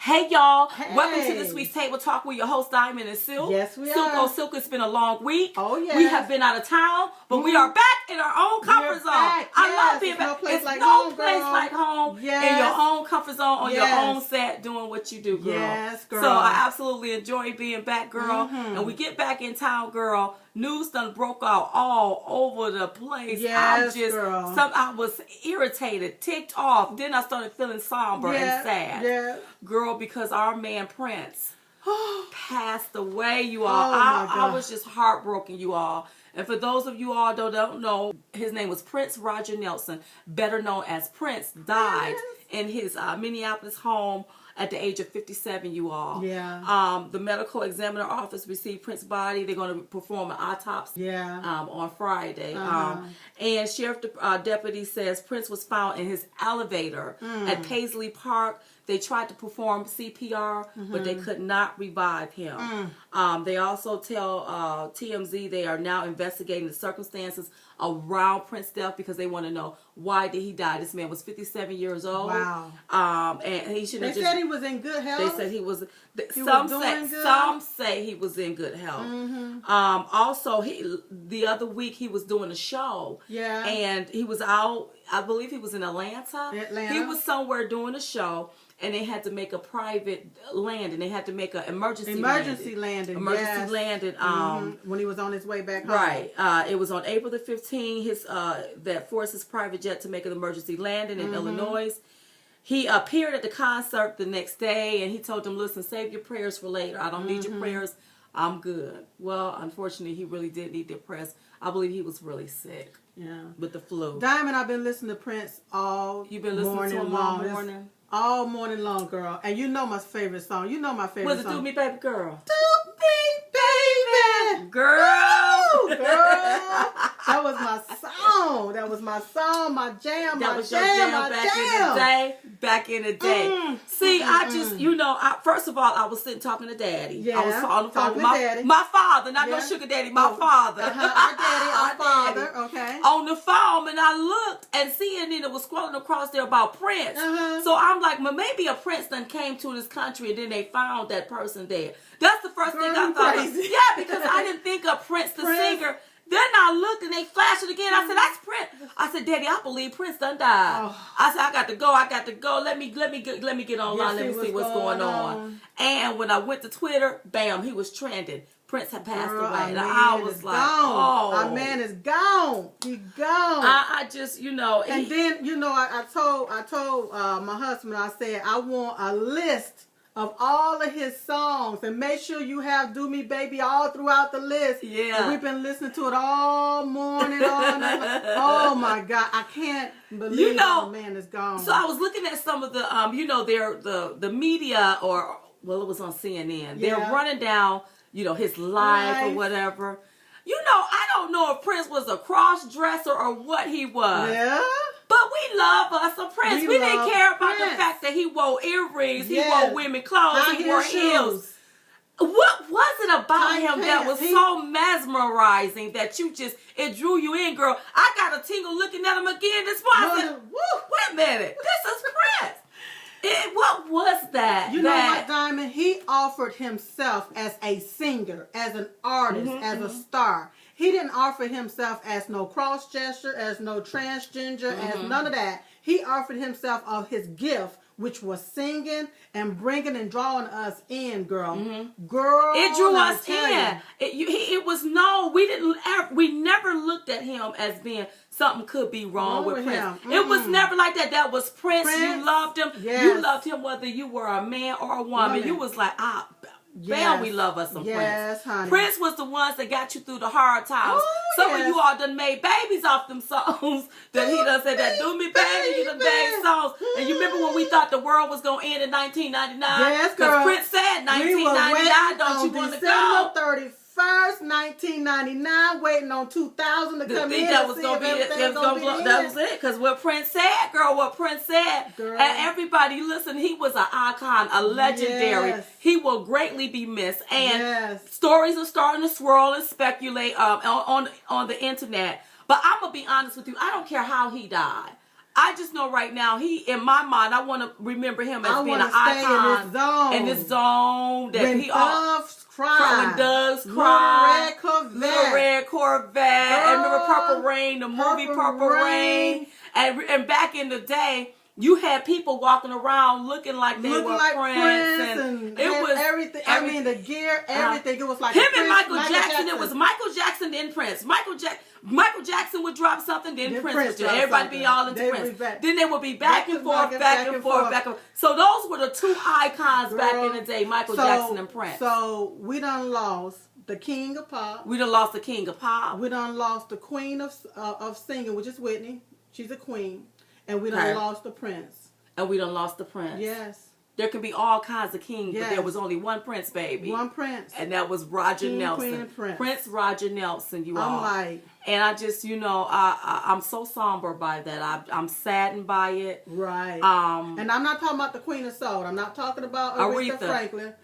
Hey y'all, Hey. Welcome to this week's Table Talk with your host Diamond and Silk. Yes, we Silk, are. oh Silk, it's been a long week. Oh, yes. We have been out of town, but we are back in our own comfort zone. Back. I Yes. love being back. No place It's like no home, place girl. like home Yes. in your own comfort zone on your Yes. own set doing what you do, girl. Yes, girl. So I absolutely enjoy being back, girl. And we get back in town, girl. News done broke out all over the place. Yes, girl. I was irritated, ticked off. Then I started feeling somber and sad. Yeah. Girl, because our man Prince passed away, you all. Oh, my I God. was just heartbroken, you all. And for those of you all that don't know, his name was Prince Roger Nelson, better known as Prince, died in his Minneapolis home at the age of 57, you all. Yeah. The medical examiner office received Prince's body. They're going to perform an autopsy on Friday. And sheriff deputy says Prince was found in his elevator at Paisley Park. They tried to perform CPR, but they could not revive him. They also tell TMZ they are now investigating the circumstances around Prince's death because they want to know why did he die. This man was 57 years old. Wow. And he should have They said he was in good health. They said he was. Some Say he was in good health. Also, the other week he was doing a show. Yeah. And he was out. I believe he was in Atlanta. He was somewhere doing a show. And they had to make a private landing. They had to make an emergency landing. When he was on his way back home. Right. It was on April the 15th. That forced his private jet to make an emergency landing in Illinois. He appeared at the concert the next day, and he told them, "Listen, save your prayers for later. I don't need your prayers. I'm good." Well, unfortunately, he really did need their prayers. I believe he was really sick. Yeah. With the flu. Diamond, I've been listening to Prince all You've been listening to him all morning. All morning long, girl. And you know my favorite song. You know my favorite song. Was it Do Me Baby Girl? Do Me Baby. Girl. Girl. That was my song. That was my song, my jam, that was your jam back in the day. See, I just, first of all, I was sitting talking to Daddy. Yeah, I was on the phone with Daddy. my father, not no sugar daddy, my father. Our daddy, our father, okay. On the phone, and I looked, and CNN was scrolling across there about Prince. So I'm like, well, maybe a Prince done came to this country, and then they found that person there. That's the first thing I thought of. Yeah, because I didn't think of Prince the singer. Then I looked and they flashed it again. I said, "That's Prince." I said, "Daddy, I believe Prince done died." I said, I got to go. Let me get online. Let me see what's going on. And when I went to Twitter, bam, he was trending. Prince had passed away. And I was like, "Oh, our man is gone. He gone." I just, And then, I told my husband, I said, I want a list of all of his songs, and make sure you have "Do Me Baby" all throughout the list. Yeah. And we've been listening to it all morning, all night. Oh my God, I can't believe the man is gone. So I was looking at some of the, the media, it was on CNN. They're running down, his life or whatever. I don't know if Prince was a cross-dresser or what he was. Yeah. But we love us a Prince. We didn't care about the fact that he wore earrings, he wore women clothes, he wore heels. What was it about him that was so mesmerizing that it drew you in, girl? I got a tingle looking at him again this morning. I said, wait a minute, this is Prince. What was that? You know what, Diamond? He offered himself as a singer, as an artist, as a star. He didn't offer himself as no cross-dresser, as no transgender, as none of that. He offered himself of his gift, which was singing and bringing and drawing us in, girl. Girl, it drew us in. We never looked at him as being something could be wrong with Prince. It was never like that. That was Prince. You loved him. Yes. You loved him whether you were a man or a woman. You was like, Bam, we love us some Prince. Honey. Prince was the ones that got you through the hard times. Some of you all done made babies off them songs that he done said that "Do Me Baby," you done made songs. And you remember when we thought the world was going to end in 1999? Yes, girl. Because Prince said 1999, don't you want to go? December 31st, 1999, waiting on 2000 to come in. That was going to be it. That was it. Because what Prince said, and everybody, listen, he was an icon, a legendary. Yes. He will greatly be missed. And stories are starting to swirl and speculate on the internet. But I'm going to be honest with you. I don't care how he died. I just know right now, in my mind, I want to remember him as being an stay icon in this zone. that when doves cry. When doves cry. Little Red Corvette. Girl, and remember Purple Rain, the movie Purple Rain. And back in the day, you had people walking around looking like they were Prince. And it was everything. I mean, the gear, everything. It was like him and Michael Jackson. It was Michael Jackson, then Prince. Michael Jackson would drop something, then Prince would do it. Everybody be all into Prince. Then they would be back and forth. So those were the two icons back in the day, Michael Jackson and Prince. So we done lost the king of pop. We done lost the king of pop. We done lost the queen of singing, which is Whitney. She's a queen. And we done lost the Prince. And we done lost the Prince. Yes. There could be all kinds of kings, but there was only one Prince, baby. One Prince. And that was Roger King, Nelson. Queen, and Prince. Prince Roger Nelson, you all. I'm like. And I just, I'm so somber by that. I'm saddened by it. Right. And I'm not talking about the Queen of Soul. I'm not talking about Aretha Franklin.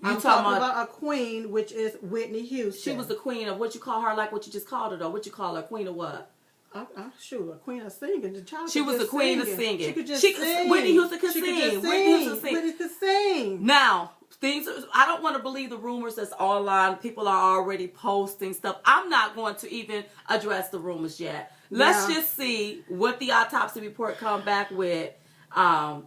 I'm talking about a queen, which is Whitney Houston. She was the queen of what you call her, like what you just called her, though. What you call her? Queen of what? I'm sure a queen of singing. She was the queen of singing. She could just sing. Whitney Houston could sing. Whitney could sing. Now, I don't want to believe the rumors that's online. People are already posting stuff. I'm not going to even address the rumors yet. Let's just see what the autopsy report come back with. What's wrong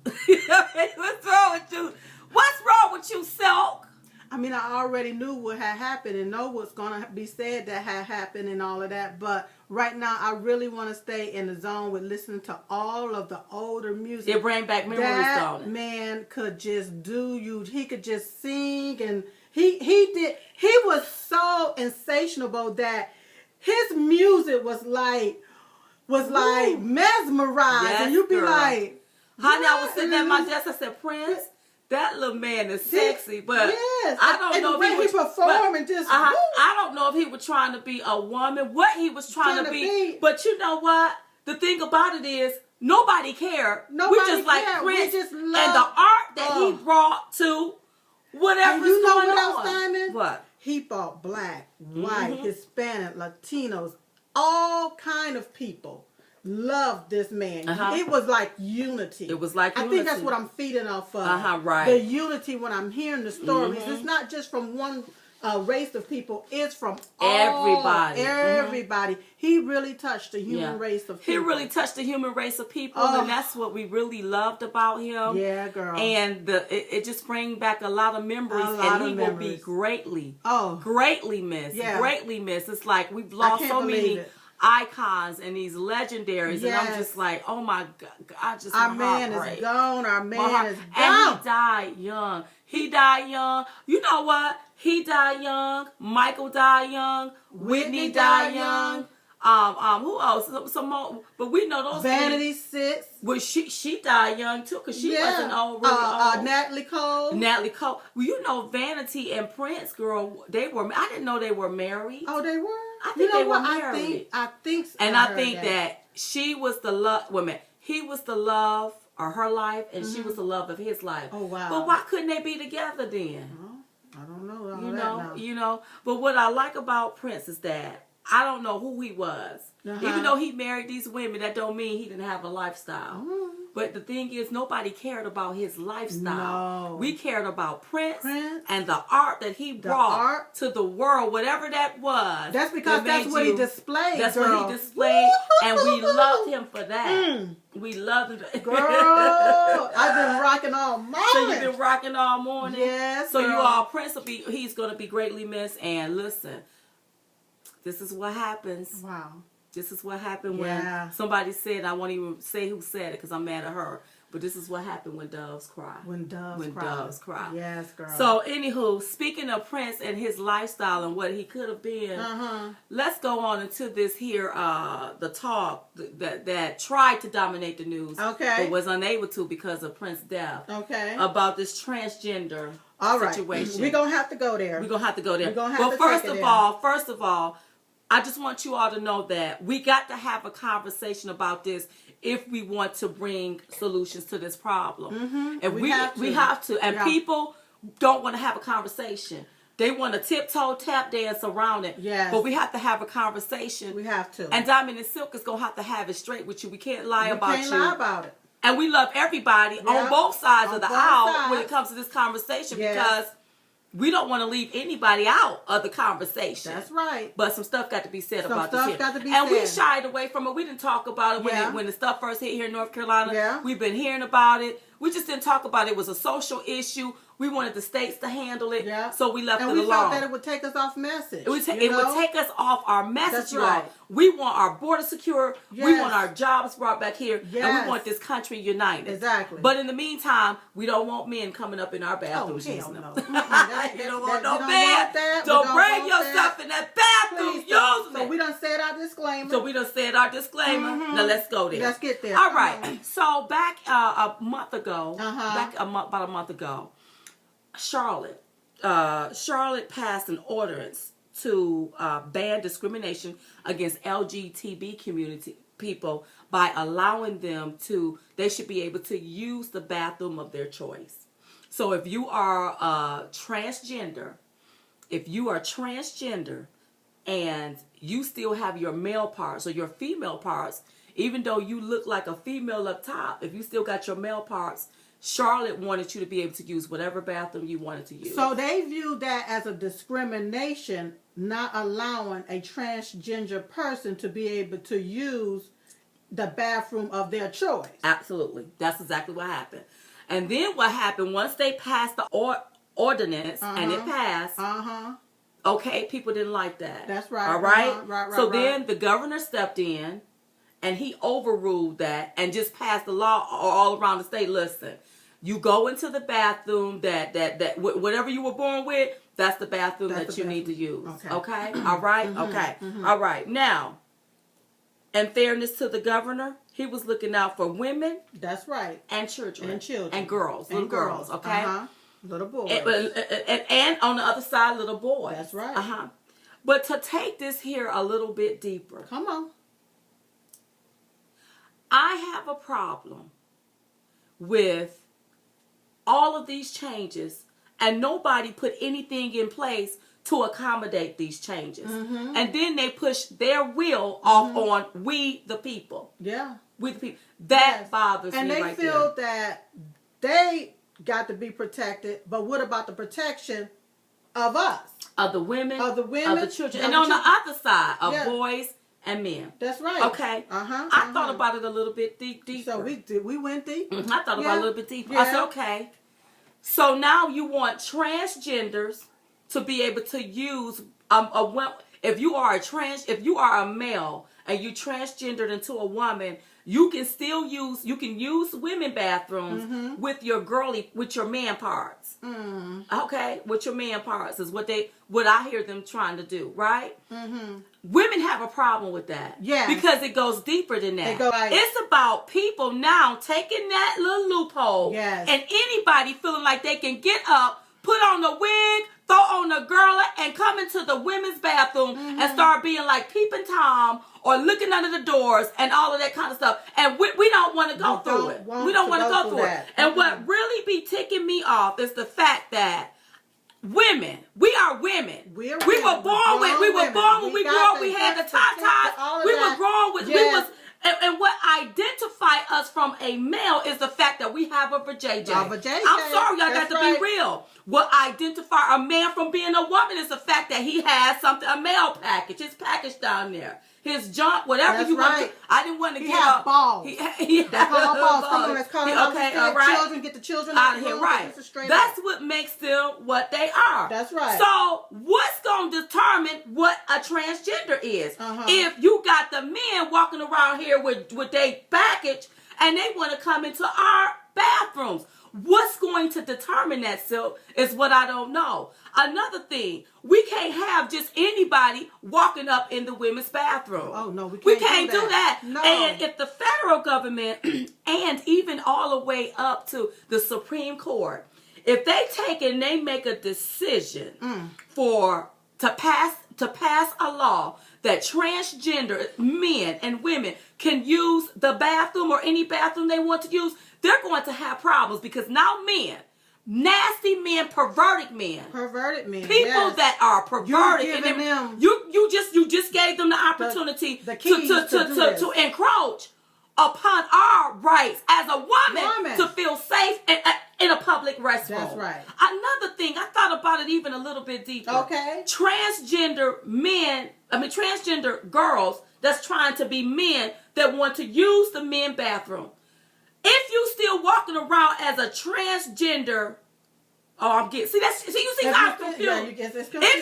with you? What's wrong with you, Silk? I mean, I already knew what had happened and know what's going to be said that had happened and all of that. But right now, I really want to stay in the zone with listening to all of the older music. It bring back memories, don't it? That man could just he could just sing, and he was so insatiable that his music was like mesmerizing. Yes, and you'd be girl. Like, honey, I was sitting at my desk. I said, Prince, that little man is sexy, but I don't know if he performed and just. I don't know if he was trying to be a woman, what he was trying to be. But you know what? The thing about it is, nobody cared. We just like Prince and the art that he brought to whatever's going on. You know what else, Simon? What? He brought black, white, Hispanic, Latinos, all kind of people. Loved this man. It was like unity. It was like unity. I think that's what I'm feeding off of. Right. The unity when I'm hearing the stories. It's not just from one race of people. It's from everybody. He really touched the human race of people. He really touched the human race of people, and that's what we really loved about him. Yeah, girl. And it just brings back a lot of memories, and he will be greatly missed. Yeah. Greatly missed. It's like we've lost so many icons and these legendaries, and I'm just like, oh my God, our man is gone. Our man is gone. And he died young. You know what? He died young. Michael died young. Whitney died young. Who else? Some more, but we know those. Vanity Six. Well, she died young too, because she wasn't old. Natalie Cole. Well, you know, Vanity and Prince, girl, they were. I didn't know they were married. Oh, they were. I think they were married. I think. And I think that she was the love. He was the love of her life, and she was the love of his life. Oh wow! But why couldn't they be together then? I don't know. You know. But what I like about Prince is that I don't know who he was. Even though he married these women, that don't mean he didn't have a lifestyle. But the thing is, nobody cared about his lifestyle. No. We cared about Prince and the art that he brought to the world, whatever that was. That's because that's what he displayed. That's what he displayed, and we loved him for that. We loved him. Girl, I've been rocking all morning. So you've been rocking all morning? Yes, So girl. you all, Prince he's going to be greatly missed. And listen, this is what happens. Wow. This is what happened when somebody said, I won't even say who said it because I'm mad at her, but this is what happened when doves cry. When doves cry. Yes, girl. So, anywho, speaking of Prince and his lifestyle and what he could have been, let's go on into this here, the talk that tried to dominate the news, but was unable to because of Prince's death. About this transgender situation. We're going to have to go there. First of all, I just want you all to know that we got to have a conversation about this if we want to bring solutions to this problem. And we have to. And people don't want to have a conversation. They want to tiptoe tap dance around it. Yes. But we have to have a conversation. We have to. And Diamond and Silk is going to have it straight with you. We can't lie about you. We can't lie about it. And we love everybody on both sides of the aisle when it comes to this conversation because we don't want to leave anybody out of the conversation. That's right. But some stuff got to be said about this here. Got to be and said. We shied away from it. We didn't talk about it when the stuff first hit here in North Carolina. Yeah. We've been hearing about it. We just didn't talk about it. It was a social issue. We wanted the states to handle it. Yeah. So we left it alone. And we felt that it would take us off message. It would take us off our message. That's right. We want our border secure. Yes. We want our jobs brought back here. Yes. And we want this country united. Exactly. But in the meantime, we don't want men coming up in our bathrooms. Oh, hell no. You don't want no man. Don't bring yourself in that bathroom. So we done said our disclaimer. Now let's go there. Let's get there. All right. So back a month ago, about a month ago, Charlotte passed an ordinance to ban discrimination against LGBT community people by allowing them they should be able to use the bathroom of their choice. So if you are transgender and you still have your male parts or your female parts, even though you look like a female up top, if you still got your male parts, Charlotte wanted you to be able to use whatever bathroom you wanted to use. So they viewed that as a discrimination, not allowing a transgender person to be able to use the bathroom of their choice. Absolutely. That's exactly what happened. And then what happened, once they passed the ordinance and it passed, okay, people didn't like that. That's right. All right? So then the governor stepped in and he overruled that and just passed the law all around the state. Listen, you go into the bathroom that whatever you were born with, that's the bathroom that you need to use. Okay? All right? Okay. All right. Now, in fairness to the governor, he was looking out for women. That's right. And children. And girls. Little girls. Okay? Little boys. And on the other side, little boys. That's right. But to take this here a little bit deeper. Come on. I have a problem with all of these changes and nobody put anything in place to accommodate these changes. And then they push their will off on we the people. Yeah. We the people. That bothers me right there. And they feel that they got to be protected, but what about the protection of us? Of the women. Of the children. And on the other side, of boys and men. That's right. Okay. I thought about it a little bit deeper. So we went deep. I thought about it a little bit deeper. I said, okay. So now you want transgenders to be able to use if you are a male and you transgendered into a woman, you can use women bathrooms with your man parts. Okay, with your man parts is what I hear them trying to do, right? Women have a problem with that. Yeah. Because it goes deeper than that. It's about people now taking that little loophole and anybody feeling like they can get up, put on a wig, throw on a girl and come into the women's bathroom and start being like Peeping Tom or looking under the doors and all of that kind of stuff. And we don't want to go through it. We don't want to go through it. And what really be ticking me off is the fact that women, we are women. We were born when we grew up, we had the tatas. We were grown with, and what identify us from a male is the fact that we have a vajayjay. I'm sorry, y'all got to be real. What identify a man from being a woman is the fact that he has something, a male package, his package down there. His junk, whatever you want. I didn't want to get up. Balls. He had balls. Children, get the children out of here. Right. That's what makes them what they are. That's right. So what's going to determine what a transgender is? If you got the men walking around here with their package and they want to come into our bathrooms. What's going to determine that, Silk, is what I don't know. Another thing, we can't have just anybody walking up in the women's bathroom. Oh, no, we can't do that. No. And if the federal government, and even all the way up to the Supreme Court, if they take and they make a decision to pass a law that transgender men and women can use the bathroom or any bathroom they want to use, they're going to have problems because now men, nasty men, perverted men. Perverted men. People that are perverted. You're giving them you just gave them the opportunity the keys to encroach upon our rights as a woman to feel safe in a public restroom. That's right. Another thing, I thought about it even a little bit deeper. Okay. Transgender girls that's trying to be men that want to use the men bathroom. If you still walking around as a transgender, I'm confused. If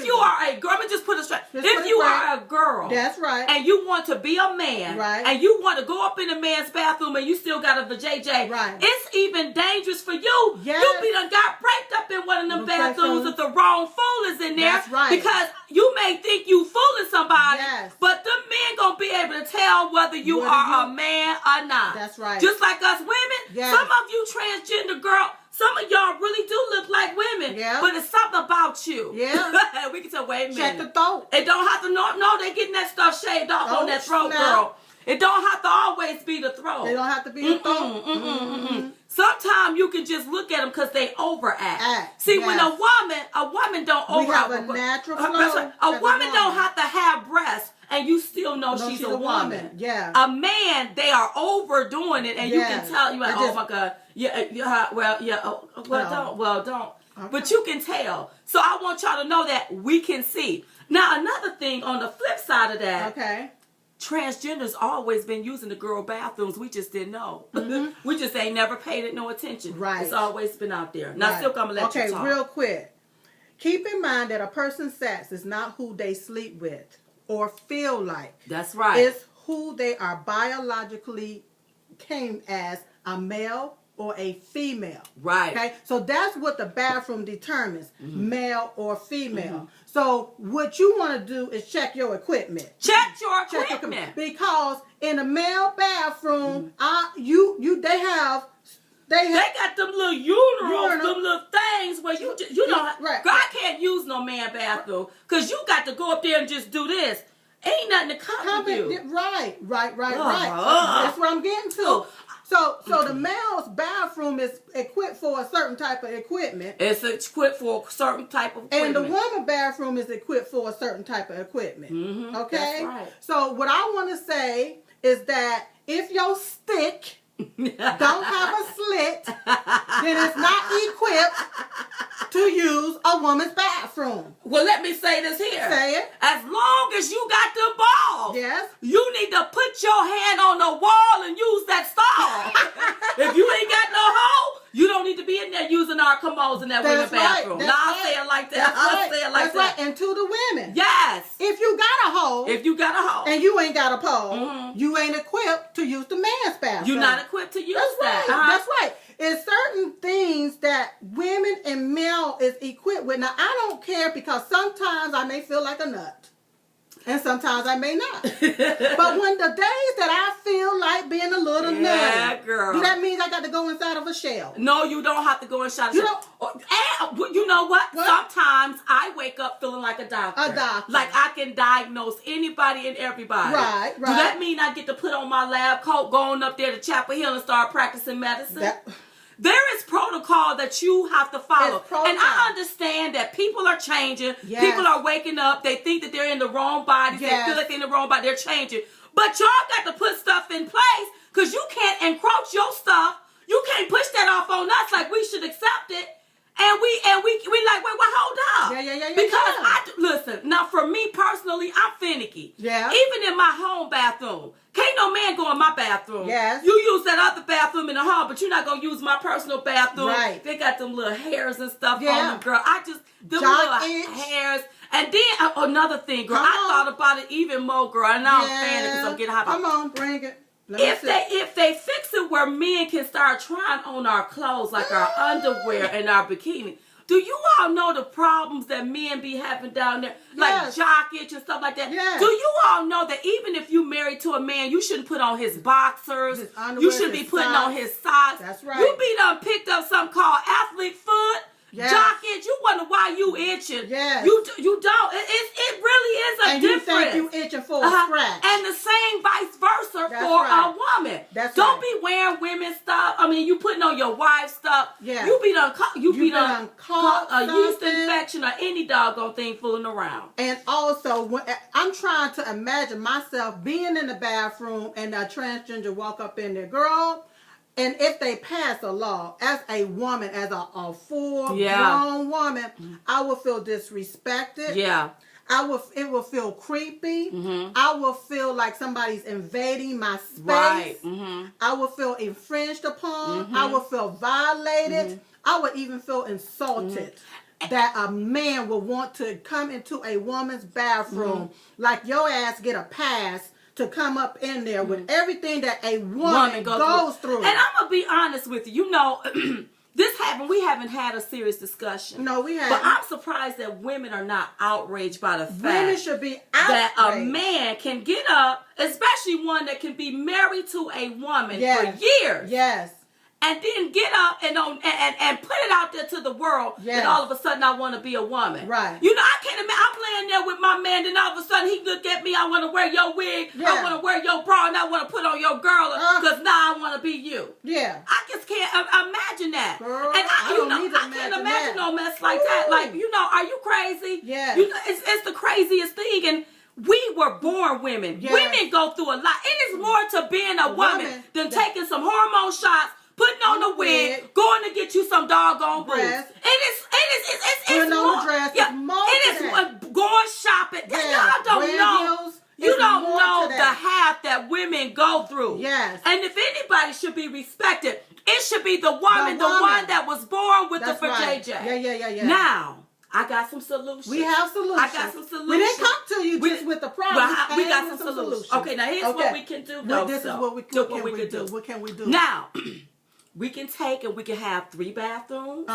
you are a girl, let me just put it straight. If you are a girl, that's right, and you want to be a man, right, and you want to go up in a man's bathroom and you still got a vajayjay, right, it's even dangerous for you. Yes. You be done got raped up in one of them bathrooms if the wrong fool is in there. That's right. Because you may think you fooling somebody, yes, but the men gonna be able to tell whether you are a man or not. That's right. Just like us women, yes, some of you transgender girl, some of y'all really do look like women, yeah, but it's something about you. Yeah. We can tell, wait a minute. Check the throat. It don't have to, no, they getting that stuff shaved off on that throat, girl. It don't have to always be the throat. It don't have to be the throat. Sometimes you can just look at them because they overact. See, yes, when a woman don't overact. We have a natural flow. A woman don't have to have breasts, and you still know she's a woman. Yeah. A man, they are overdoing it, and you can tell. You like, oh my God. Don't. Okay. But you can tell. So I want y'all to know that we can see. Now, another thing on the flip side of that. Okay. Transgenders always been using the girl bathrooms. We just didn't know. We just ain't never paid it no attention. Right. It's always been out there. Now, Silk, I'm going to let you talk. Okay, real quick. Keep in mind that a person's sex is not who they sleep with or feel like. That's right. It's who they are biologically came as, a male or a female. Right. Okay. So that's what the bathroom determines, male or female. So what you want to do is check your equipment. Check your equipment. Because in a male bathroom, they got them little urinals, them little things where you don't. Right. God can't use no man bathroom because you got to go up there and just do this. Ain't nothing to cover you. Right. That's what I'm getting to. So the male's bathroom is equipped for a certain type of equipment. It's equipped for a certain type of equipment. And the woman's bathroom is equipped for a certain type of equipment. Okay? That's right. So what I want to say is that if your stick don't have a slit, then it's not equipped to use a woman's bathroom. Well, let me say this here. Say it. As long as you got the balls, yes, you need to put your hand on the wall and use that stall. If you ain't got no hole, you don't need to be in there using our commodes in that women's bathroom. Now I'll say it like that. I'll say it like that. That's right. And to the women. Yes. If you got a hole. And you ain't got a pole, you ain't equipped to use the man's bathroom. You're not equipped to use that. That's right. It's certain things that women and male is equipped with. Now, I don't care because sometimes I may feel like a nut. And sometimes I may not. But when the days that I feel like being a little nutty, girl, do that mean I got to go inside of a shell? No, you don't have to go inside of a shell. And you know what? Sometimes I wake up feeling like a doctor. Like I can diagnose anybody and everybody. Right. Do that mean I get to put on my lab coat, going up there to Chapel Hill and start practicing medicine? There is protocol that you have to follow. And I understand that people are changing. Yes. People are waking up. They think that they're in the wrong bodies. Yes. They feel like they're in the wrong body. They're changing. But y'all got to put stuff in place because you can't encroach your stuff. You can't push that off on us like we should accept it. And we like, wait, hold up. Because listen, now for me personally, I'm finicky. Yeah. Even in my home bathroom. Can't no man go in my bathroom. Yes. You use that other bathroom in the hall, but you're not going to use my personal bathroom. Right. They got them little hairs and stuff on them, girl. Them little hairs. And then another thing, girl, I thought about it even more, girl. And now I'm fanning because I'm getting hot. Come on, bring it. If they fix it where men can start trying on our clothes, like our underwear and our bikini, do you all know the problems that men be having down there? Like jock itch and stuff like that? Yes. Do you all know that even if you married to a man, you shouldn't put on his boxers? You should be putting on his socks. That's right. You be done picked up something called athlete foot. Yes. jock itch. You wonder why you itching. Yes. You don't. It really is a and difference. You think you itching for a scratch. And the same vice versa That's for right. a woman. That's don't right. be wearing women's stuff. I mean, you putting on your wife's stuff. Yeah. You be done caught a yeast something. infection or any doggone thing fooling around. And also, when, I'm trying to imagine myself being in the bathroom and a transgender walk up in there, girl. And if they pass a law, as a woman, as a full grown woman, I would feel disrespected. Yeah. It will feel creepy. Mm-hmm. I will feel like somebody's invading my space. Right. Mm-hmm. I will feel infringed upon. Mm-hmm. I will feel violated. Mm-hmm. I would even feel insulted. That a man would want to come into a woman's bathroom like your ass get a pass to come up in there with everything that a woman goes through. And I'm going to be honest with you. You know, this happened. We haven't had a serious discussion. No, we haven't. But I'm surprised that women are not outraged by the fact women should be outraged that a man can get up, especially one that can be married to a woman for years. Yes. And then get up and put it out there to the world that all of a sudden I want to be a woman. Right. You know, I can't imagine. I'm laying there with my man, then all of a sudden he look at me. I want to wear your wig. I want to wear your bra, and I want to put on your girl because now I want to be you. Yeah. I just can't imagine that. Girl, and I can't imagine no mess like that. Like, you know, are you crazy? Yeah. You know, it's the craziest thing. And we were born women. Yes. Women go through a lot. It is more to being a woman than taking some hormone shots, putting on the wig, going to get you some doggone boobs. It's putting more. On the dress. It is going shopping. Y'all don't know. Heels, you don't know the half that women go through. Yes. And if anybody should be respected, it should be the woman, the one that was born with That's the right. vajayjay. Yeah. Now, I got some solutions. We have solutions. I got some solutions. We didn't come to you just with the problem. We got some solutions. Okay, now here's what we can do. This is what we can do. What can we do? Now, we can take and we can have 3 bathrooms.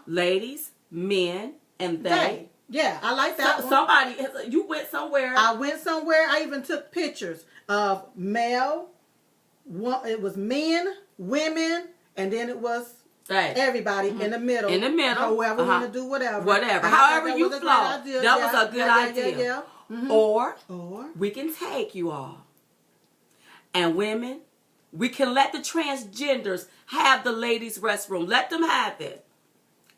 Ladies, men, and they. Yeah, I like that one. Somebody, you went somewhere. I went somewhere. I even took pictures of male. It was men, women, and then it was everybody in the middle. In the middle. Whoever want to do whatever. However you flow. That was a good idea. Or we can take you all. And women, we can let the transgenders have the ladies' restroom. Let them have it.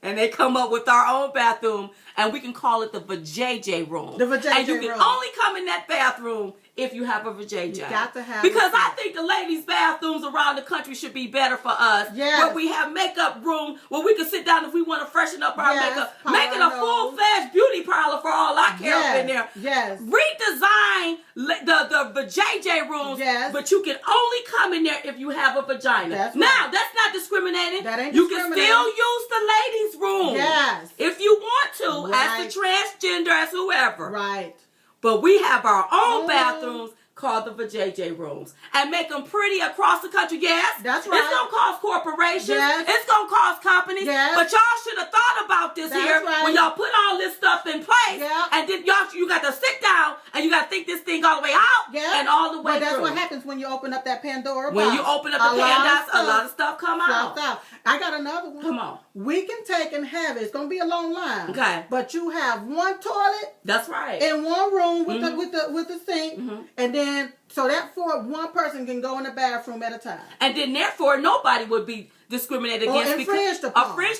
And they come up with our own bathroom, and we can call it the vajayjay room. The vajayjay room. And you can only come in that bathroom if you have a vajayjay. You got to have because I think the ladies' bathrooms around the country should be better for us. Yes. Where we have makeup room, where we can sit down if we want to freshen up our makeup. Make it a full-fledged beauty parlor for all I care up in there. Yes. Redesign the vajayjay rooms, but you can only come in there if you have a vagina. That's not discriminating. That ain't you can still use the ladies' room. Yes. If you want to, as the transgender, as whoever. Right. But we have our own bathrooms called the vajayjay rooms and make them pretty across the country. Yes, that's right. It's gonna cost corporations. Yes. It's gonna cost companies. Yes. But y'all should have thought about this when y'all put all this stuff in place. And then you got to sit down and you got to think this thing all the way out and all the way through. That's what happens when you open up that Pandora box. When you open up the Pandora's, a lot of stuff come out. I got another one. Come on. We can take and have it. It's gonna be a long line. Okay. But you have one toilet. That's right. In one room with the sink, and then so that one person can go in the bathroom at a time. And then therefore nobody would be discriminated against infringed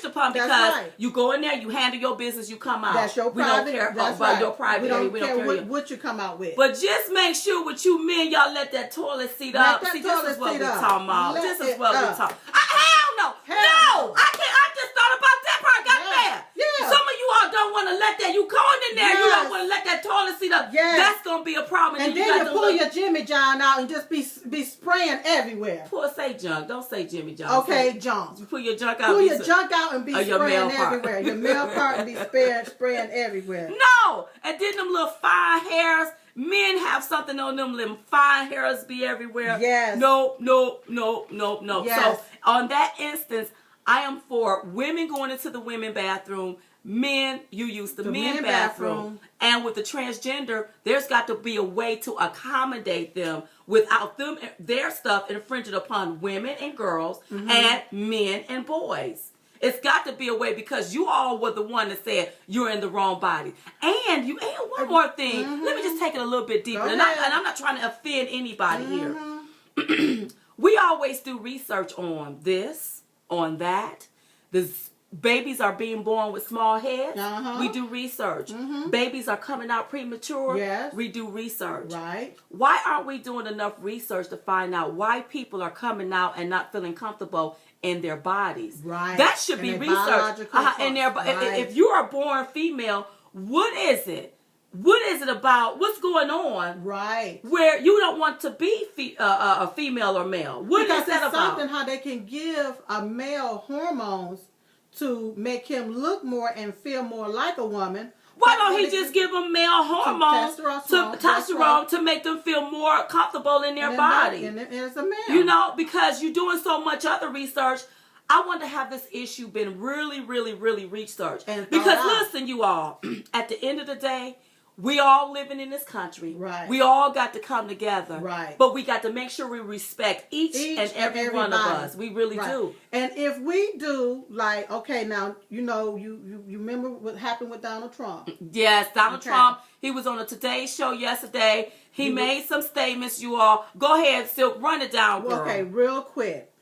upon because you go in there, you handle your business, you come out. That's your private. We don't care about your private area. We don't care what you come out with. But just make sure with you men, y'all let that toilet seat up. See, this is what we're talking about. This is what we're talking. Hell no. No, I can't. I just thought about that part. Got mad. Yeah. Some of you all don't want to let that. You going in there, you don't want to let that toilet seat up. Yes. That's gonna be a problem. And then you pull your Jimmy John out and just be spraying everywhere. Say junk. Don't say Jimmy John. Okay, junk. You pull your junk out. Pull your junk out and be spraying everywhere. Your male part and be spraying everywhere. No, and then them little fine hairs. Men have something on them. Them fine hairs be everywhere. Yes. No. Yes. So on that instance, I am for women going into the women bathroom. Men, you use the men bathroom. And with the transgender, there's got to be a way to accommodate them without their stuff infringing upon women and girls and men and boys. It's got to be a way, because you all were the one that said you're in the wrong body. And one more thing. Let me just take it a little bit deeper. And I'm not trying to offend anybody here. We always do research on this, on that. Babies are being born with small heads. We do research. Babies are coming out premature. Yes. We do research. Right. Why aren't we doing enough research to find out why people are coming out and not feeling comfortable in their bodies? Right. That should be researched. If you are born female, what is it? What is it about? What's going on? Right. Where you don't want to be a female or male? What is that about? Something how they can give a male hormones to make him look more and feel more like a woman. Why don't he just give them male hormones, testosterone, to make them feel more comfortable in their body? And as a man. You know, because you're doing so much other research. I want to have this issue been really, really, really researched. Because listen, you all, at the end of the day, we all living in this country. Right. We all got to come together. Right. But we got to make sure we respect each and every one of us. We really do. And if we do, like, okay, now, you know, you remember what happened with Donald Trump. Yes, Donald Trump. He was on a Today Show yesterday. He made some statements, you all. Go ahead, Silk, run it down, girl. Okay, real quick.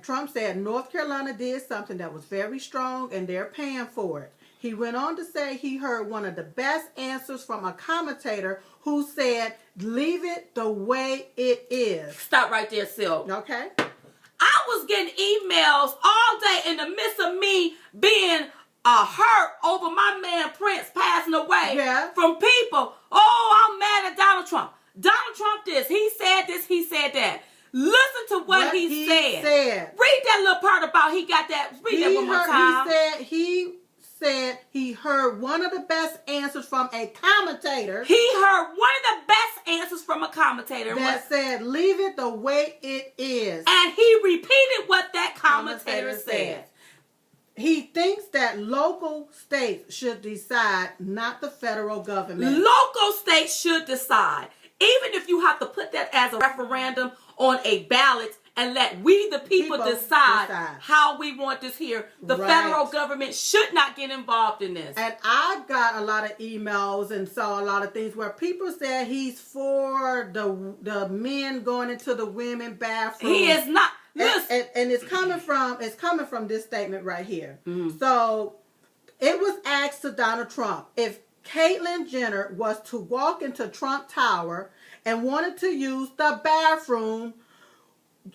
Trump said North Carolina did something that was very strong and they're paying for it. He went on to say he heard one of the best answers from a commentator who said, leave it the way it is. Stop right there, Silk. Okay. I was getting emails all day in the midst of me being hurt over my man Prince passing away from people. Oh, I'm mad at Donald Trump. Donald Trump this. He said this. He said that. Listen to what he said. Read that little part about he got that. Read that one more time. He said he heard one of the best answers from a commentator. He heard one of the best answers from a commentator that said, leave it the way it is. And he repeated what that commentator said. He thinks that local states should decide, not the federal government. Local states should decide. Even if you have to put that as a referendum on a ballot and let we the people decide how we want this here. The federal government should not get involved in this. And I got a lot of emails and saw a lot of things where people said he's for the men going into the women bathroom. He is not. And it's coming from this statement right here. So it was asked to Donald Trump if Caitlyn Jenner was to walk into Trump Tower and wanted to use the bathroom,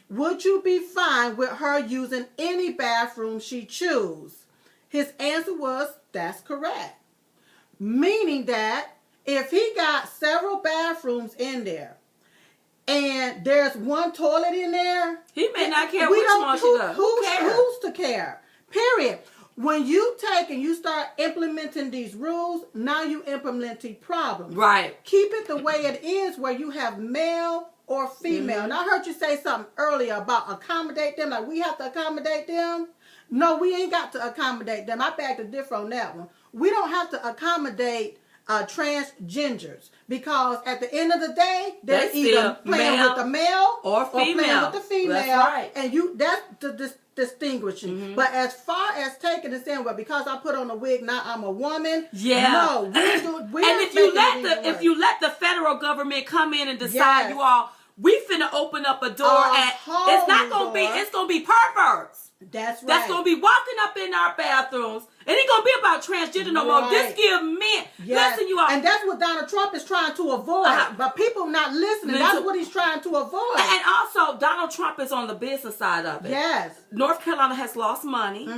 would you be fine with her using any bathroom she choose? His answer was, that's correct. Meaning that if he got several bathrooms in there and there's one toilet in there, he may not care which one she does. Who's to care? Period. When you take and you start implementing these rules, now you implementing problems. Right. Keep it the way it is, where you have male or female. And I heard you say something earlier about accommodate them, like we have to accommodate them. No, we ain't got to accommodate them. I beg to differ on that one. We don't have to accommodate transgenders, because at the end of the day, they're either playing with the male or female. Playing with the female. That's right. And that's the distinguishing. But as far as taking and saying, well, because I put on a wig, now I'm a woman. Yeah. No, we're and if you let the federal government come in and decide, you all, we finna open up a door and it's not gonna be. It's gonna be perverts. That's right. That's gonna be walking up in our bathrooms. It ain't gonna be about transgender no more. This give men. Listen, you all. And that's what Donald Trump is trying to avoid. But people not listening. That's what he's trying to avoid. And also, Donald Trump is on the business side of it. Yes. North Carolina has lost money.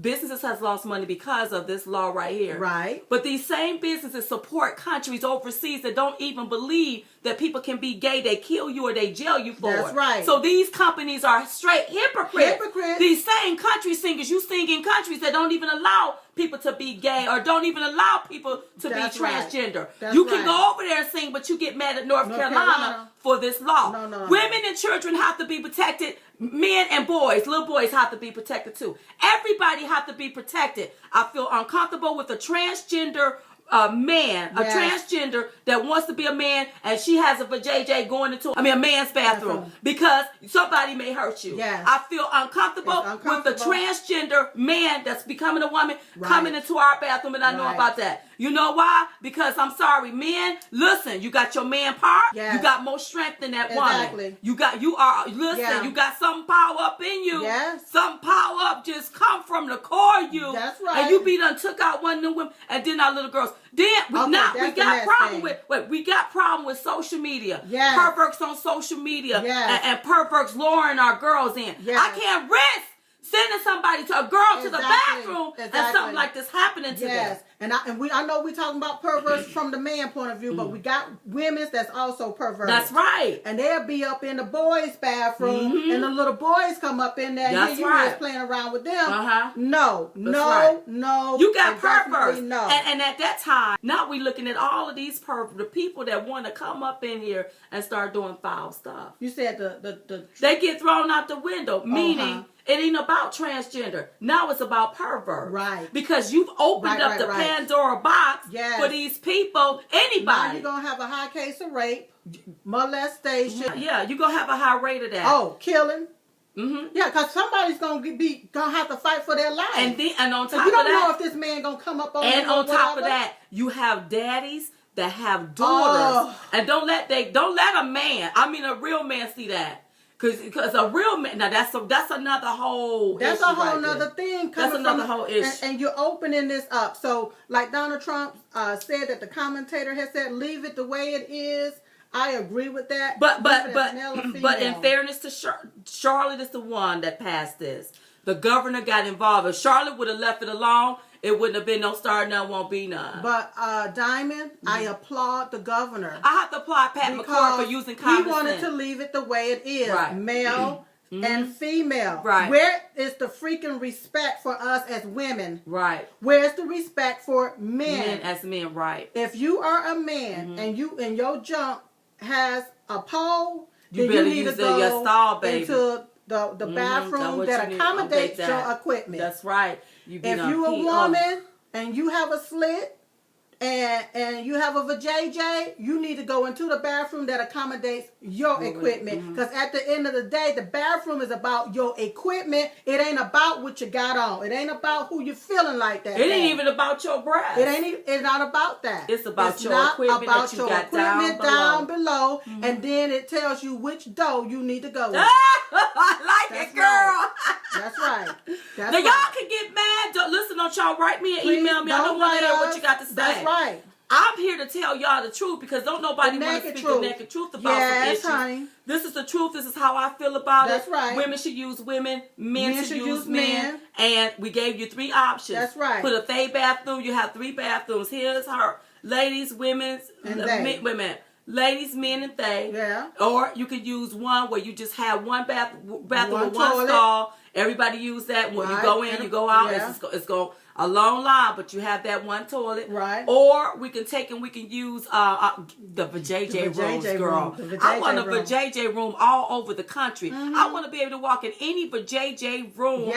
Businesses has lost money because of this law right here. Right. But these same businesses support countries overseas that don't even believe that people can be gay. They kill you or they jail you for it. That's right. So these companies are straight hypocrites. Hypocrites. These same country singers, you sing in countries that don't even allow people to be gay or don't even allow people to be transgender. You can go over there and sing, but you get mad at North Carolina for this law. No. Women and children have to be protected. Men and boys, little boys have to be protected too. Everybody have to be protected. I feel uncomfortable with the transgender man, a transgender that wants to be a man, and she has a vajayjay going into, a man's bathroom because somebody may hurt you. Yes. I feel uncomfortable with the transgender man that's becoming a woman coming into our bathroom, and I know about that. You know why? Because I'm sorry, men, listen, you got your man part. Yes. You got more strength than that woman. You got some power up in you. Yes. Some power up just come from the core of you. That's right. And you be done took out one of them women, and then our little girls. Then we got problem with social media. Yes. Perverts on social media. Yes. And perverts luring our girls in. Yes. I can't risk sending somebody to a girl to the bathroom and something like this happening to them. And I know we talking about perverts from the man point of view, but we got women that's also perverted. That's right. And they'll be up in the boys' bathroom, and the little boys come up in there, and you just playing around with them. No. You got perverts. No. And at that time, now we looking at all of these the people that want to come up in here and start doing foul stuff. You said they get thrown out the window, meaning it ain't about transgender. Now it's about pervert. Right. Because you've opened up the Pandora box for these people, anybody. Now you're going to have a high case of rape, molestation. Yeah, you're going to have a high rate of that. Oh, killing. Yeah, because somebody's gonna have to fight for their life. And on top of that, you don't know if this man gonna come up on you. And on top of that, you have daddies that have daughters, and don't let a man, a real man, see that. Because a real man, now that's another whole that's issue a whole right nother thing. That's another whole issue. And you're opening this up. So, like Donald Trump said that the commentator has said, leave it the way it is. I agree with that. But in fairness to Charlotte is the one that passed this. The governor got involved. If Charlotte would have left it alone, it wouldn't have been no star, none, won't be none. But Diamond, I applaud the governor. I have to applaud Pat McCord for using common sense. He wanted to leave it the way it is. Right. Male and female. Right. Where is the freaking respect for us as women? Right. Where's the respect for men? Men as men, right. If you are a man and your junk has a pole, you then better you need use to go your stall, baby. into the bathroom that accommodates your equipment. That's right. If you're a woman and you have a slit and you have a vajayjay, you need to go into the bathroom that accommodates your equipment. Because at the end of the day, the bathroom is about your equipment. It ain't about what you got on. It ain't about who you're feeling like that. It ain't even about your breath. It's not about that. It's about your equipment that you got down below. And then it tells you which door you need to go in. I like it, girl. Right. That's right. Now y'all can get mad. Listen, don't y'all write me and email me. I don't want to hear what you got to say. That's right. I'm here to tell y'all the truth because don't nobody want to speak the naked truth about some issues. Honey. This is the truth. This is how I feel about That's it. Right. Women should use women. Men should use men. And we gave you 3 options. That's right. Put a they bathroom. You have 3 bathrooms. Here's her. Ladies, women's, women. Ladies, men, and they. Yeah. Or you could use one where you just have one bathroom with one toilet. stall. Everybody use that. When you go in, you go out. It's going a long line, but you have that one toilet. Right. Or we can take and we can use the vajayjay rooms, girl. I want a vajayjay room all over the country. I want to be able to walk in any vajayjay room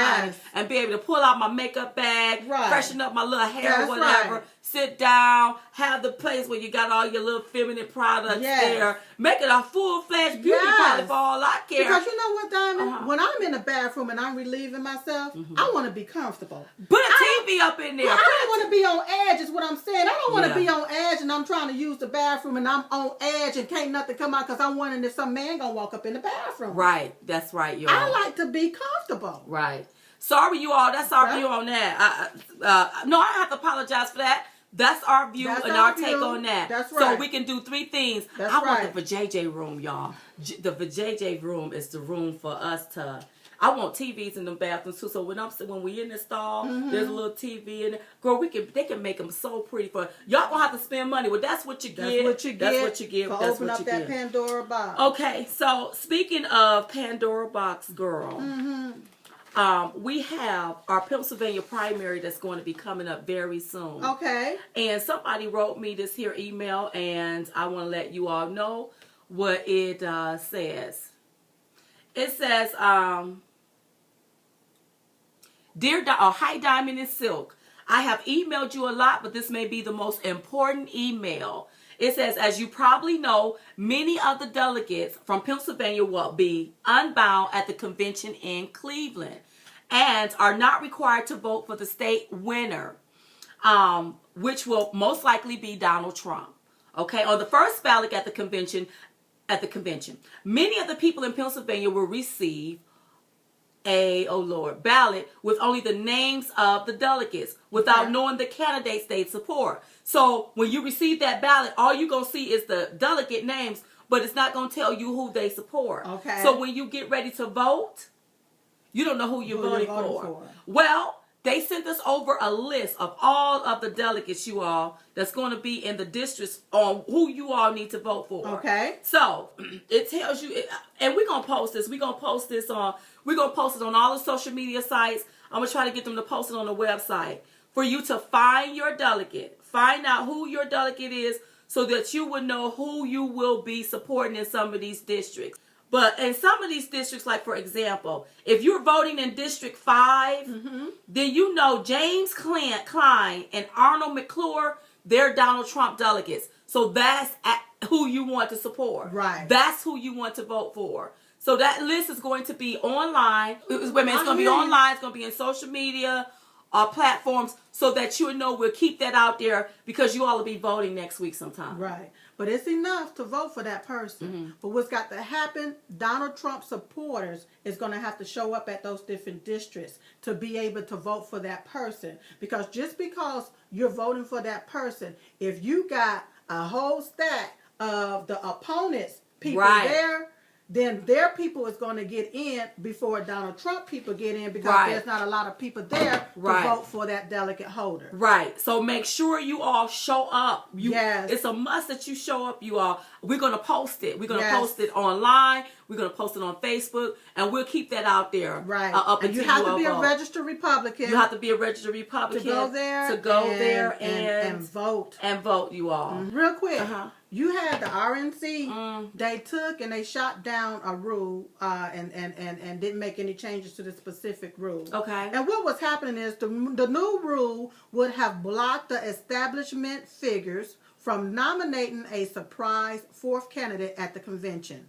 and be able to pull out my makeup bag, freshen up my little hair, whatever. Sit down, have the place where you got all your little feminine products there. Make it a full-fledged beauty parlor for all I care. Because you know what, Diamond? When I'm in the bathroom and I'm relieving myself, I want to be comfortable. Put a TV up in there. I don't want to be on edge is what I'm saying. I don't want to be on edge and I'm trying to use the bathroom and I'm on edge and can't nothing come out because I'm wondering if some man going to walk up in the bathroom. Right. That's right, y'all. I like to be comfortable. Right. Sorry, you all. That's our view on that. No, I have to apologize for that. That's our view and our take on that. That's right. So we can do 3 things. I want the vajayjay room, y'all. The vajayjay room is the room for us to. I want TVs in the bathrooms too. So when we in the stall, there's a little TV in there. Girl, they can make them so pretty for y'all. Gonna have to spend money. Well, that's what you get. That's what you get. That's what you get. For that's open what up you that get. Pandora box. Okay, so speaking of Pandora box, girl. We have our Pennsylvania primary that's going to be coming up very soon. Okay. And somebody wrote me this here email, and I want to let you all know what it says. It says, Hi Diamond and Silk. I have emailed you a lot, but this may be the most important email. It says, as you probably know, many of the delegates from Pennsylvania will be unbound at the convention in Cleveland and are not required to vote for the state winner, which will most likely be Donald Trump. Okay, on the first ballot at the convention, many of the people in Pennsylvania will receive ballot with only the names of the delegates without knowing the candidates they support. So when you receive that ballot, all you're going to see is the delegate names, but it's not going to tell you who they support. Okay. So when you get ready to vote, you don't know who you're voting for. Well, they sent us over a list of all of the delegates, you all, that's going to be in the districts on who you all need to vote for. Okay. So it tells you, and we're going to post this. We're going to post it on all the social media sites. I'm going to try to get them to post it on the website for you to find your delegate. Find out who your delegate is so that you will know who you will be supporting in some of these districts. But in some of these districts, like for example, if you're voting in District 5, then you know James Klein and Arnold McClure, they're Donald Trump delegates. So that's who you want to support. Right. That's who you want to vote for. So that list is going to be online. It's going to be online. It's going to be in social media platforms so that you know we'll keep that out there because you all will be voting next week sometime. Right. But it's enough to vote for that person. But what's got to happen, Donald Trump supporters is going to have to show up at those different districts to be able to vote for that person. Because just because you're voting for that person, if you got a whole stack of the opponents' people there, then their people is going to get in before Donald Trump people get in because there's not a lot of people there to vote for that delegate holder. Right. So make sure you all show up. Yes. It's a must that you show up, you all. We're going to post it. We're going to post it online. We're going to post it on Facebook. And we'll keep that out there. Right. Up and you have to be a registered Republican. You have to be a registered Republican. To go there. And vote. And vote, you all. Real quick. You had the RNC, they took and they shot down a rule and didn't make any changes to the specific rule. Okay. And what was happening is the new rule would have blocked the establishment figures from nominating a surprise fourth candidate at the convention.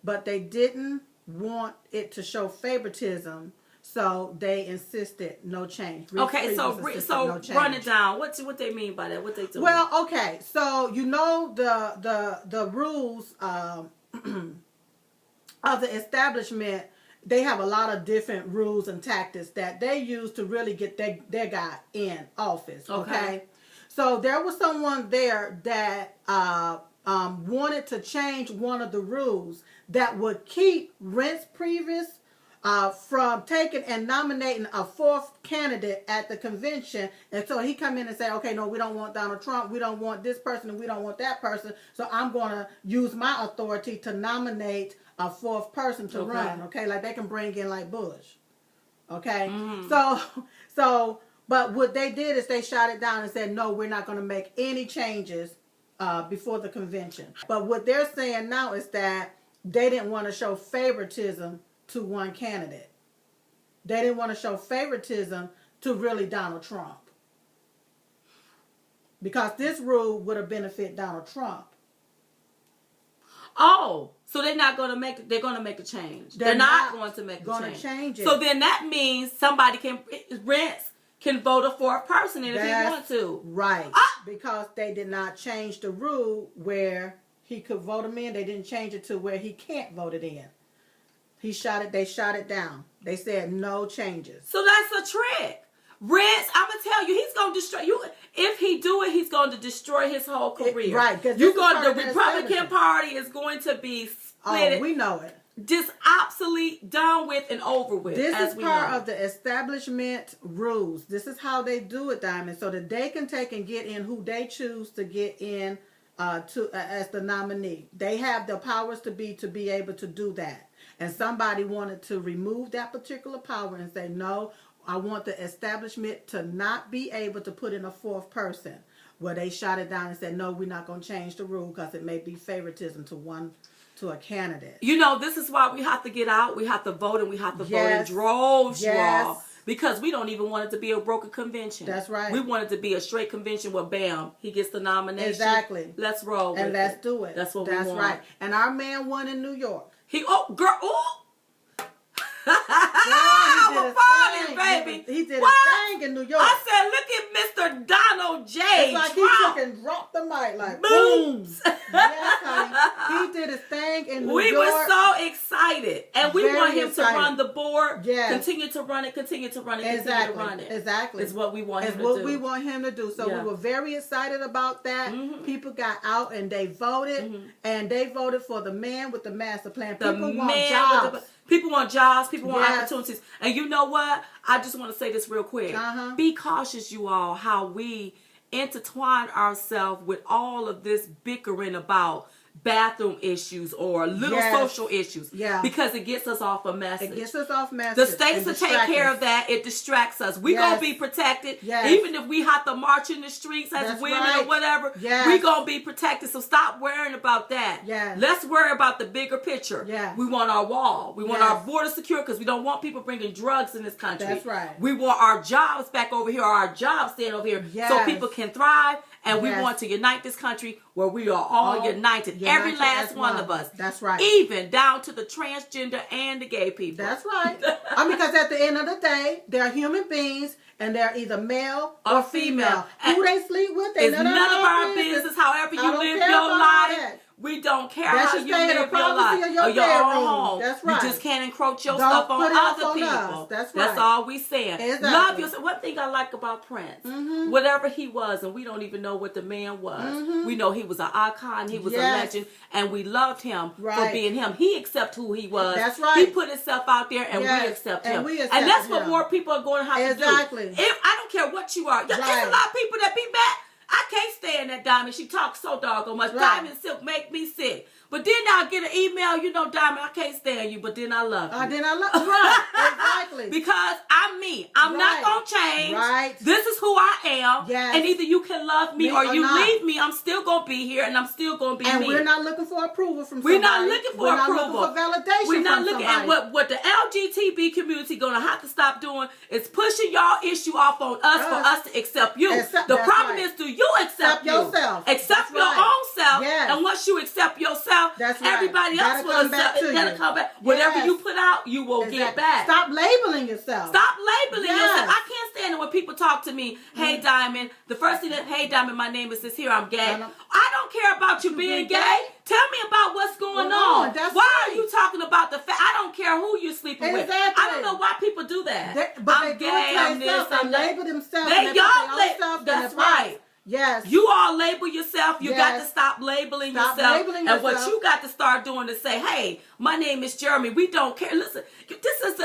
But they didn't want it to show favoritism, so they insisted no change. Okay, so no change. Run it down. What they mean by that? What they do? Well, okay, so you know the rules of the establishment. They have a lot of different rules and tactics that they use to really get their guy in office. Okay, so there was someone there that wanted to change one of the rules that would keep Reince Priebus from taking and nominating a fourth candidate at the convention. And so he come in and say, okay, no, we don't want Donald Trump. We don't want this person and we don't want that person. So I'm going to use my authority to nominate a fourth person to run. Okay. Like they can bring in like Bush. Okay. So, but what they did is they shot it down and said, no, we're not going to make any changes before the convention. But what they're saying now is that they didn't want to show favoritism to one candidate. They didn't want to show favoritism to really Donald Trump. Because this rule would have benefited Donald Trump. Oh, so they're going to make a change. They're not going to make a change. It. So then that means somebody Reince can vote a fourth person in if he wants to. Right. Because they did not change the rule where he could vote him in. They didn't change it to where he can't vote it in. They shot it down. They said no changes. So that's a trick. Reince, I'm going to tell you, he's going to destroy you. If he do it, he's going to destroy his whole career. Right. The Republican Party is going to be split. Oh, we know it. Just absolutely done with and over with. This is part of the establishment rules. This is how they do it, Diamond, so that they can take and get in who they choose to get in as the nominee. They have the powers to be able to do that. And somebody wanted to remove that particular power and say, no, I want the establishment to not be able to put in a fourth person. Well, they shot it down and said, no, we're not going to change the rule because it may be favoritism to a candidate. You know, this is why we have to get out. We have to vote, and we have to vote in droves, you all. Because we don't even want it to be a broken convention. That's right. We want it to be a straight convention where, bam, he gets the nomination. Exactly. Let's roll and with let's it. do it. That's what we want. That's right. And our man won in New York. He, oh, girl, oh. Baby. He did a thing in New York. I said, look at Mr. Donald J. It's like Trump. he took and dropped the mic like boom. Yes, honey. He did his thing in New York. We were so excited. And we Very want him excited. to run the board. Yes. Continue to run it, continue to run it, Exactly. continue to run it. Exactly. It's what we want him to do. It's what we want him to do. So Yeah. we were very excited about that. People got out and they voted. And they voted for the man with the master plan. People want jobs. People want jobs. People want Yes. opportunities. And you know what? I just want to say this real quick. Be cautious, you all, how we intertwine ourselves with all of this bickering about bathroom issues or little social issues. Yeah. Because it gets us off a message. It gets us off message. The states will take care of that. It distracts us. We're going to be protected. Yes. Even if we have to march in the streets as women or whatever, we're going to be protected. So stop worrying about that. Yes. Let's worry about the bigger picture. Yes. We want our wall. We want our border secure because we don't want people bringing drugs in this country. That's right. We want our jobs back over here, or our jobs staying over here so people can thrive. And we want to unite this country where we are all united. Every last one of us. That's right. Even down to the transgender and the gay people. That's right. Because at the end of the day, they're human beings and they're either male or female. Who they sleep with, it's none of our business. However you live your life. We don't care how you live your life or your own home. That's right. You just can't encroach your stuff on other people. That's right. That's all we saying. Exactly. Love yourself. One thing I like about Prince, whatever he was, and we don't even know what the man was. We know he was an icon. He was a legend, and we loved him for being him. He accepted who he was. That's right. He put himself out there, and we accept him. And that's what more people are going to have to do. If I don't care what you are, there's a lot of people that be mad. I can't stand that Diamond. She talks so doggone much. Diamond Silk make me sick. But then I'll get an email, you know, Diamond, I can't stand you, but then I love you. Right, exactly. Because I'm me. I'm not going to change. Right. This is who I am. Yes. And either you can love me or you leave me. I'm still going to be here and I'm still going to be me. And we're not looking for approval from somebody. We're not looking for approval. We're not looking for validation We're not from looking somebody. at what the LGBT community going to have to stop doing is pushing y'all issue off on us for us to accept you. The problem is, do you accept yourself? Accept your own self. Yes. And once you accept yourself, everybody else will accept it. That'll come back. Whatever you put out, you will get back. Stop labeling yourself. Stop labeling yourself. I can't stand it when people talk to me, hey Diamond, the first thing that, hey Diamond, my name is this here, I'm gay. I don't care about you being gay. Tell me about what's going on. Why are you talking about the fact? I don't care who you're sleeping with. I don't know why people do that. I'm gay, I'm this, I'm that. Label themselves. That's right. Yes. You all label yourself. You got to stop labeling yourself. And what you got to start doing is say, hey, my name is Jeremy. We don't care. Listen, this is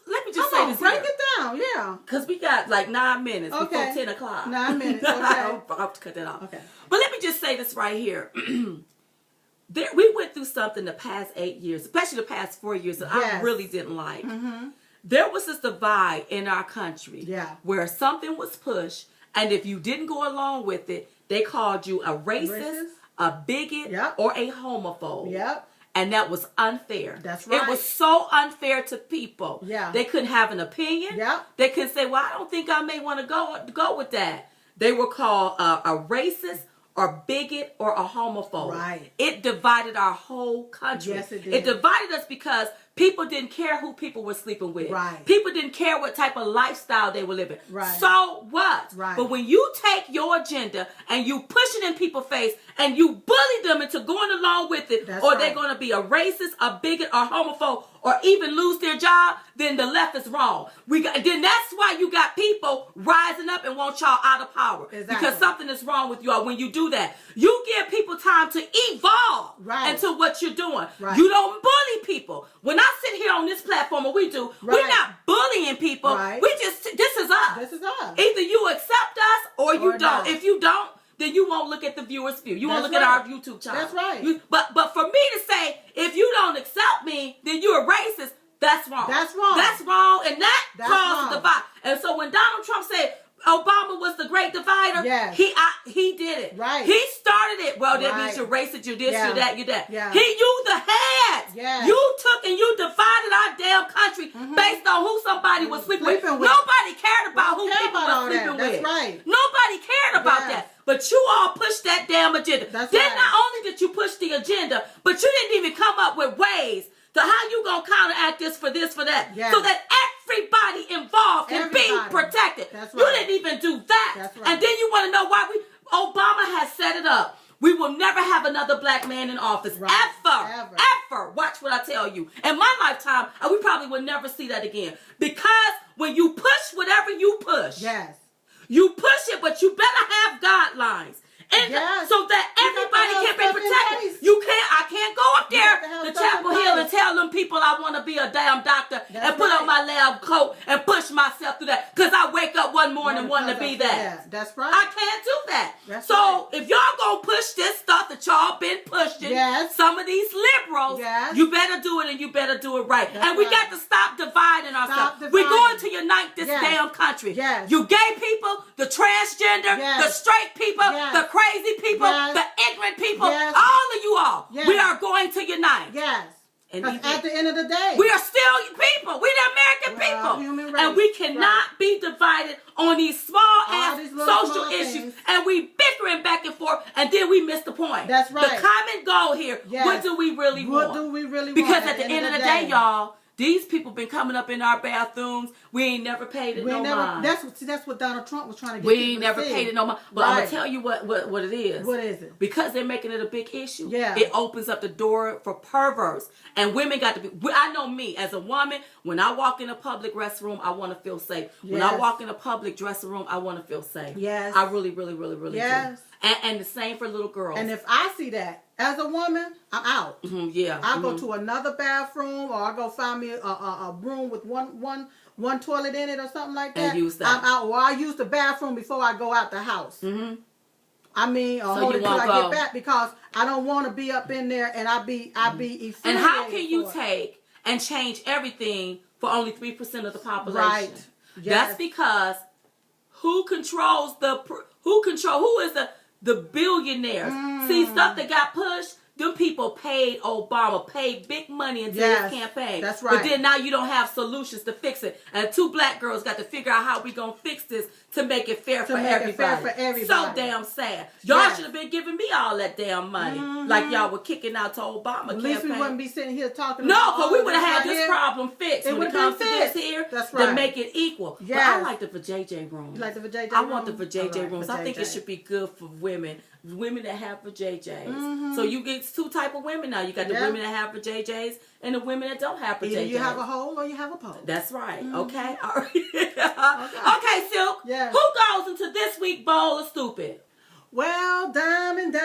let me just say this. Break it down, yeah. Because we got like 9 minutes before 10 o'clock. 9 minutes, okay. I'll have to cut that off. Okay. But let me just say this right here. We went through something the past 8 years, especially the past 4 years, that I really didn't like. There was this divide in our country where something was pushed, and if you didn't go along with it, they called you a racist, a bigot, or a homophobe. Yep. And that was unfair. That's right. It was so unfair to people. Yeah. They couldn't have an opinion. Yep. They couldn't say, well, I don't think I may want to go with that. They were called a racist, or bigot, or a homophobe. Right. It divided our whole country. Yes, it did. It divided us because people didn't care who people were sleeping with. Right. People didn't care what type of lifestyle they were living. Right. So what? Right. But when you take your agenda and you push it in people's face and you bully them into going along with it, they're going to be a racist, a bigot, or homophobe, or even lose their job, then the left is wrong. Then that's why you got people rising up and want y'all out of power. Exactly. Because something is wrong with y'all when you do that. You give people time to evolve into what you're doing. Right. You don't bully people. When I sit here on this platform, and we're not bullying people. Right. This is us. This is us. Either you accept us or you don't. Not. If you don't, then you won't look at the viewers' view. You won't look at our YouTube channel. That's right. But for me to say, if you don't accept me, then you're a racist, that's wrong. That's wrong. That's wrong, and that caused the divide. And so when Donald Trump said Obama was the great divider, he did it. Right. He started it. Well, that means you're racist, you're this, you're that, you're that. Yeah. You the head. Yeah. You took and you divided our damn country based on who somebody everybody was sleeping with. Nobody cared about who people were sleeping with. That's right. Nobody cared about that. But you all pushed that damn agenda. Then not only did you push the agenda, but you didn't even come up with ways to how you gonna counteract this, for that, so that everybody involved can be protected. That's right. You didn't even do that. That's right. And then you want to know why Obama has set it up. We will never have another black man in office. Ever. Watch what I tell you. In my lifetime, we probably will never see that again. Because when you push whatever you push, you push it, but you better have guidelines. And so that everybody can be protected. I can't go up there to Chapel Hill and tell them people I want to be a damn doctor and put on my lab coat and push myself through that because I wake up one morning wanting to be that. That's right. I can't do that. If y'all gonna push this stuff that y'all been pushing, some of these liberals, you better do it and you better do it right. And we got to stop dividing ourselves. We're going to unite this damn country. You gay people, the transgender, the straight people, the crazy people, the ignorant people, all of you all. We are going to unite. And at the end of the day, we are still people. We're the American people. Human race. And we cannot be divided on these small-ass social issues. And we bickering back and forth, and then we miss the point. That's right. The common goal here, what do we really want? What do we really want? Because at the end of the day, y'all, these people been coming up in our bathrooms. We ain't never paid it mind. That's what Donald Trump was trying to get. We ain't never paid it no mind. But I'm gonna tell you what it is. What is it? Because they're making it a big issue. It opens up the door for perverts. And women got to be. I know me as a woman. When I walk in a public restroom, I want to feel safe. When I walk in a public dressing room, I want to feel safe. I really do. And the same for little girls. And if I see that as a woman, I'm out. I go to another bathroom, or I go find me a room with one toilet in it or something like that. And use that. I'm out, or I use the bathroom before I go out the house. I mean, hold it till I get back, because I don't want to be up in there and I be infuriated. And how can you take and change everything for only 3% of the population? Right. That's because who is the billionaires? See, stuff that got pushed, them people paid Obama, paid big money into his campaign. That's right. But then now you don't have solutions to fix it. And 2 black girls got to figure out how we going to fix this to make it fair for everybody. So damn sad. Y'all should have been giving me all that damn money. Like y'all were kicking out to Obama campaign. At least we wouldn't be sitting here talking about because we would have had this problem fixed when it comes to this here. That's right. To make it equal. But I like the vajayjay rooms. You like the vajayjay I want the vajayjay rooms. I think it should be good for women that have vajayjays. So you get 2 type of women now. You got the women that have vajayjays and the women that don't have vajayjays. Either you have a hole or you have a pole. That's right. Okay. All right. Okay, Silk. Who goes into this week bowl of stupid? Well, diamond.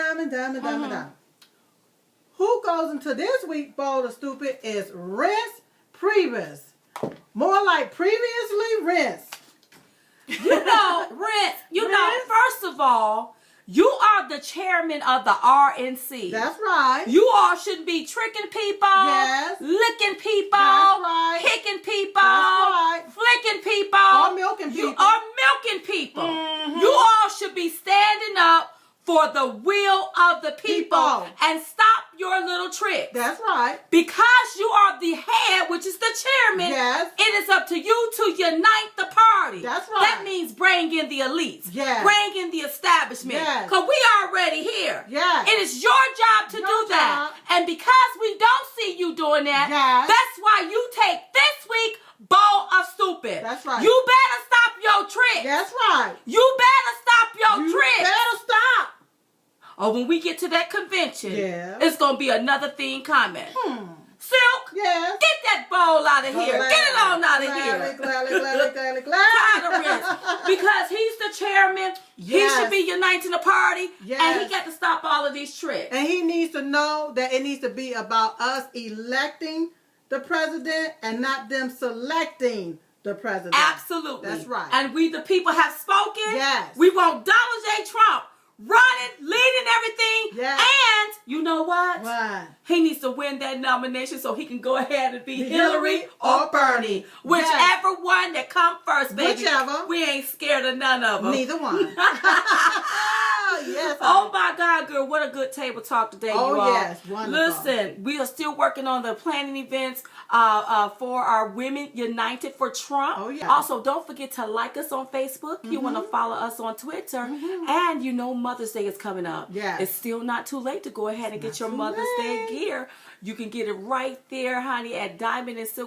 Who goes into this week bowl of stupid is Rinse Previous. More like previously Rinse. Rinse. First of all, you are the chairman of the RNC. That's right. You all shouldn't be tricking people, licking people, kicking people, flicking people, or milking people. You all should be standing up for the will of the people and stop your little tricks. That's right. Because you are the head, which is the chairman, it is up to you to unite the party. That's right. That means bring in the elites. Bring in the establishment. Because we are already here. It is your job to do that. And because we don't see you doing that, that's why you take this week bowl of stupid. That's right. You better stop your tricks. That's right. You better stop your tricks. You better stop. Or when we get to that convention, it's going to be another thing coming. Silk, get that bowl out of here. Get it on out of here. Because he's the chairman. He should be uniting the party. And he got to stop all of these tricks. And he needs to know that it needs to be about us electing the president and not them selecting the president. Absolutely. That's right. And we, the people, have spoken. We want Donald J. Trump running, leading everything. And you know what? What? He needs to win that nomination so he can go ahead and be Hillary or Bernie. Whichever one that come first, baby. Whichever. We ain't scared of none of them. Neither one. Yes. Oh my God, girl, what a good table talk today, you all. Oh yes, wonderful. Listen, we are still working on the planning events for our Women United for Trump. Oh yeah. Also, don't forget to like us on Facebook. You want to follow us on Twitter. And you know Mother's Day is coming up. Yes. It's still not too late to go ahead and get your Mother's Day gear. You can get it right there, honey, at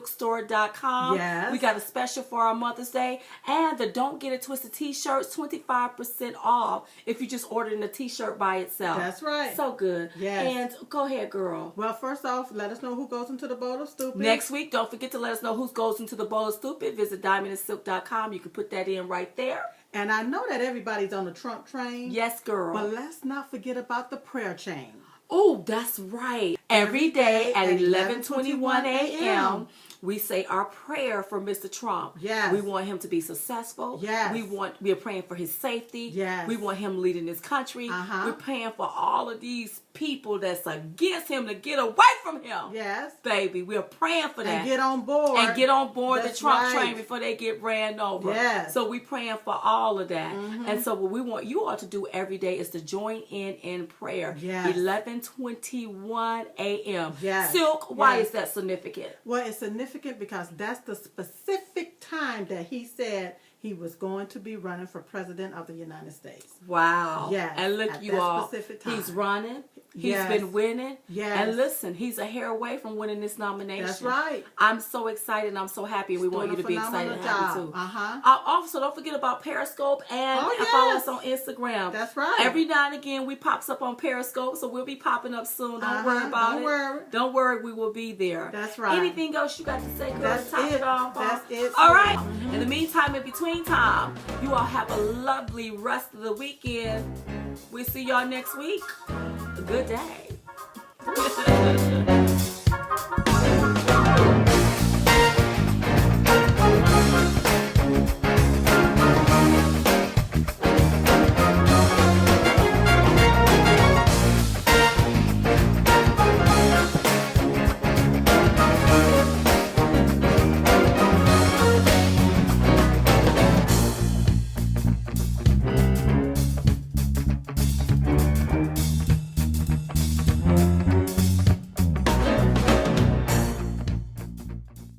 diamondandsilkstore.com. Yes. We got a special for our Mother's Day. And the Don't Get It Twisted t-shirts, 25% off if you just ordered a t-shirt by itself. That's right. So good. Yes. And go ahead, girl. Well, first off, let us know who goes into the bowl of stupid. Next week, don't forget to let us know who goes into the bowl of stupid. Visit diamondandsilk.com. You can put that in right there. And I know that everybody's on the Trump train. Yes, girl. But let's not forget about the prayer chain. Oh, that's right. Every day at 11:21 a.m., we say our prayer for Mr. Trump. Yes. We want him to be successful. Yes. We are praying for his safety. Yes. We want him leading this country. We're praying for all of these people that's against him to get away from him. Yes. Baby, we're praying for that. And get on board. And get on board That's the Trump right. train before they get ran over. Yes. So we praying for all of that. And so what we want you all to do every day is to join in prayer. Yes. 11:21 a.m. Yes. Silk, why Yes. is that significant? Well, it's significant because that's the specific time that he said he was going to be running for president of the United States. Wow. Yes, And look, at you that all, specific time. he's running. He's Yes. been winning. Yes. And listen, he's a hair away from winning this nomination. That's right. I'm so excited and I'm so happy. We want you doing to a be excited and phenomenal happy job. too. Also, don't forget about Periscope and follow yes. us on Instagram. That's right. Every now and again, we pops up on Periscope, so we'll be popping up soon. Don't worry about Don't it. worry. Don't worry, we will be there. That's right. Anything else you got to say, girl? That's to top it. it off? That's it. All right. In the meantime, in between time, you all have a lovely rest of the weekend. We'll see y'all next week. A good day.